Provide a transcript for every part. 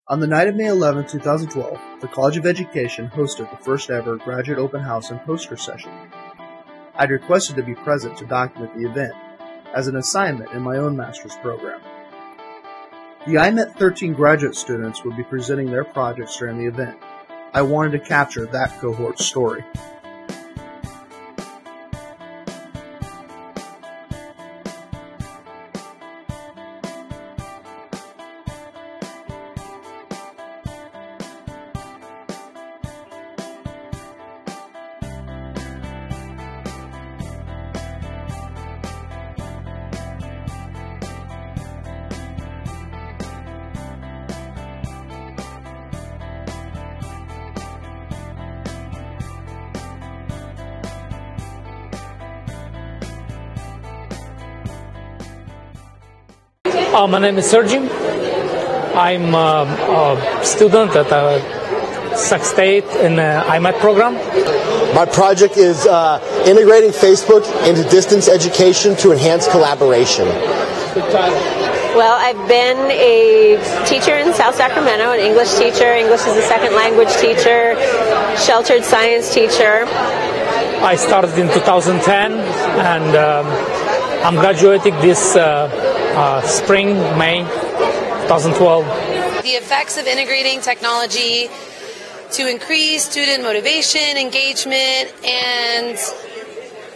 On the night of May 11, 2012, the College of Education hosted the first ever graduate open house and poster session. I'd requested to be present to document the event as an assignment in my own master's program. The iMET 13 graduate students would be presenting their projects during the event. I wanted to capture that cohort's story. My name is Sergi. I'm a student at Sac State in the iMET program. My project is integrating Facebook into distance education to enhance collaboration. Well, I've been a teacher in South Sacramento, an English teacher, English as a second language teacher, sheltered science teacher. I started in 2010 and I'm graduating this spring, May 2012. The effects of integrating technology to increase student motivation, engagement, and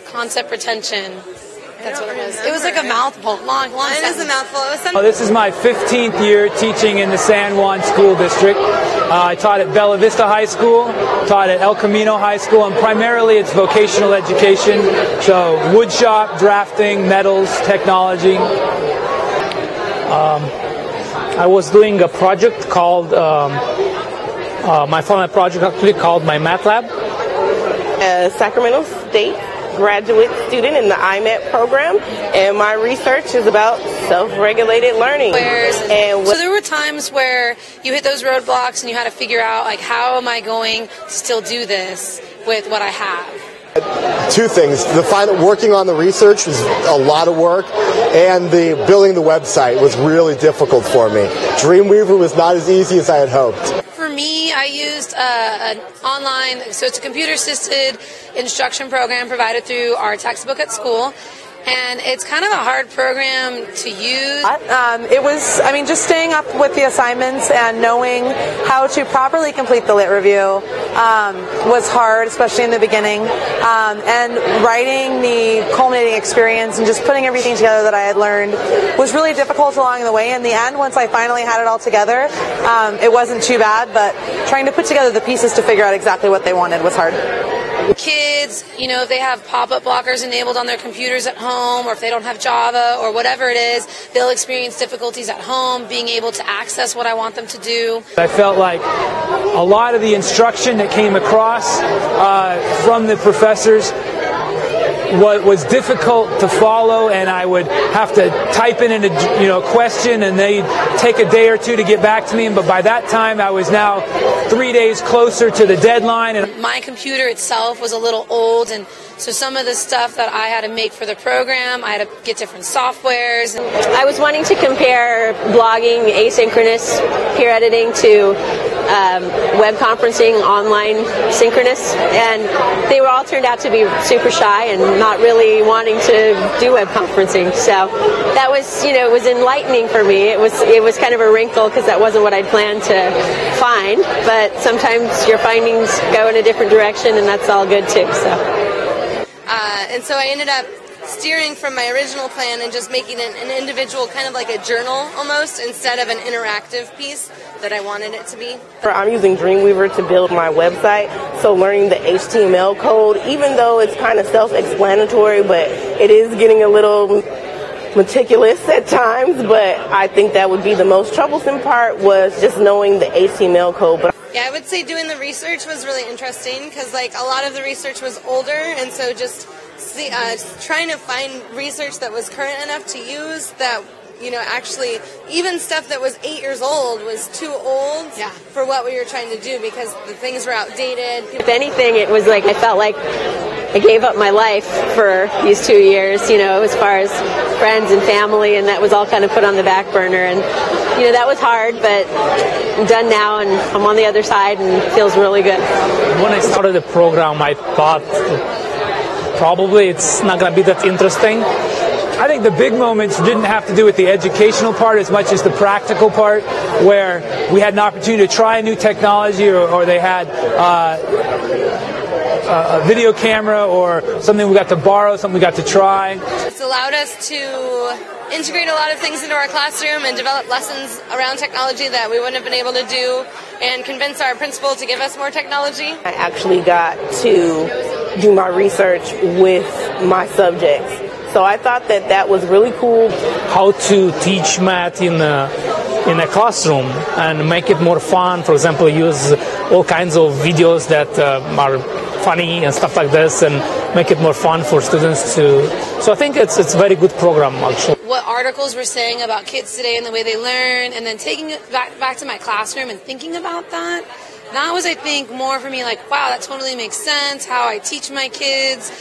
concept retention. That's what it was. It was like a mouthful, long It is a mouthful. This is my 15th year teaching in the San Juan School District. I taught at Bella Vista High School, taught at El Camino High School, and primarily it's vocational education, so woodshop, drafting, metals, technology. I was doing a project called, my final project actually called my Math Lab. Sacramento State graduate student in the iMET program, and my research is about self-regulated learning. So there were times where you hit those roadblocks and you had to figure out, like, how am I going to still do this with what I have? Two things. Working on the research was a lot of work, and building the website was really difficult for me. Dreamweaver was not as easy as I had hoped. For me, I used an online, so it's a computer-assisted instruction program provided through our textbook at school. And it's kind of a hard program to use. It was, just staying up with the assignments and knowing how to properly complete the lit review was hard, especially in the beginning. And writing the culminating experience and just putting everything together that I had learned was really difficult along the way. In the end, once I finally had it all together, it wasn't too bad, but trying to put together the pieces to figure out exactly what they wanted was hard. Kids, if they have pop-up blockers enabled on their computers at home, or if they don't have Java or whatever it is, they'll experience difficulties at home being able to access what I want them to do. I felt like a lot of the instruction that came across from the professors was difficult to follow, and I would have to type in a question, and they'd take a day or two to get back to me. But by that time, I was now 3 days closer to the deadline. And my computer itself was a little old, and so some of the stuff that I had to make for the program, I had to get different softwares. I was wanting to compare blogging, asynchronous peer editing to web conferencing, online synchronous, and they were all turned out to be super shy and not really wanting to do web conferencing. So that was, it was enlightening for me. It was kind of a wrinkle because that wasn't what I'd planned to find, but sometimes your findings go in a different direction, and that's all good too. And so I ended up steering from my original plan and just making it an individual, kind of like a journal almost, instead of an interactive piece that I wanted it to be. I'm using Dreamweaver to build my website, so learning the HTML code, even though it's kind of self-explanatory, but it is getting a little meticulous at times, but I think that would be the most troublesome part, was just knowing the HTML code. Yeah, I would say doing the research was really interesting because, a lot of the research was older, and so just trying to find research that was current enough to use that, actually, even stuff that was 8 years old was too old for what we were trying to do because the things were outdated. If anything, it was like I felt like I gave up my life for these 2 years, as far as friends and family, and that was all kind of put on the back burner. And, that was hard, but I'm done now, and I'm on the other side, and it feels really good. When I started the program, I thought probably it's not going to be that interesting. I think the big moments didn't have to do with the educational part as much as the practical part, where we had an opportunity to try a new technology, or they had a video camera or something we got to borrow, something we got to try. It's allowed us to integrate a lot of things into our classroom and develop lessons around technology that we wouldn't have been able to do, and convince our principal to give us more technology. I actually got to do my research with my subjects. So I thought that was really cool. How to teach math in a classroom and make it more fun. For example, use all kinds of videos that are funny and stuff like this, and make it more fun for students to. So I think it's a very good program, actually. What articles were saying about kids today and the way they learn, and then taking it back to my classroom and thinking about that. That was, I think, more for me like, wow, that totally makes sense. How I teach my kids,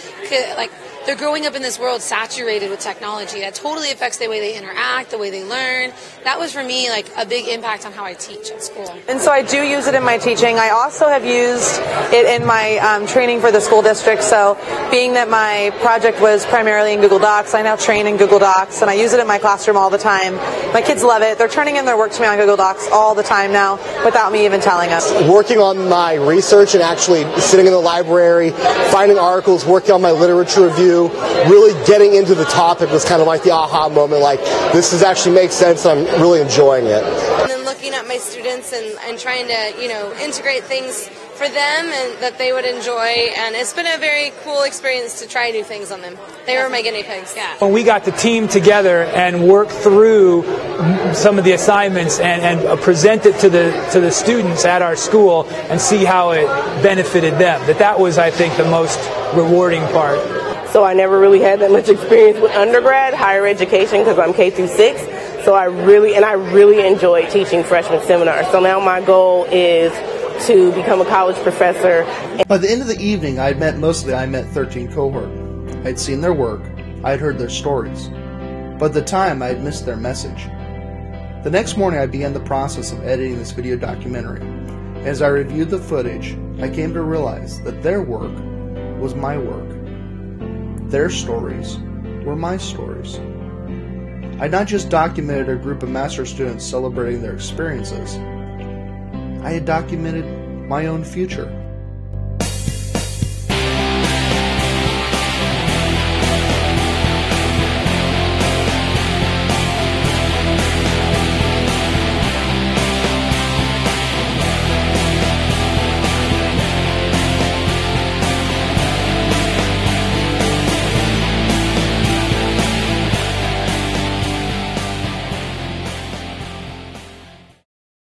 like. They're growing up in this world saturated with technology. That totally affects the way they interact, the way they learn. That was, for me, like a big impact on how I teach at school. And so I do use it in my teaching. I also have used it in my training for the school district. So being that my project was primarily in Google Docs, I now train in Google Docs, and I use it in my classroom all the time. My kids love it. They're turning in their work to me on Google Docs all the time now without me even telling them. Working on my research and actually sitting in the library, finding articles, working on my literature review, really getting into the topic was kind of like the aha moment, like this actually makes sense, I'm really enjoying it. And then looking at my students and trying to, integrate things for them and that they would enjoy, and it's been a very cool experience to try new things on them. They were my guinea pigs. Yeah. When we got the team together and work through some of the assignments and present it to the students at our school and see how it benefited them, that was, I think, the most rewarding part. So I never really had that much experience with undergrad, higher education, because I'm K through 6. So I really enjoy teaching freshman seminars. So now my goal is to become a college professor. By the end of the evening, I had met most of the iMET 13 cohort. I had seen their work, I had heard their stories, but at the time I had missed their message. The next morning I began the process of editing this video documentary. As I reviewed the footage, I came to realize that their work was my work. Their stories were my stories. I not just documented a group of master's students celebrating their experiences, I had documented my own future.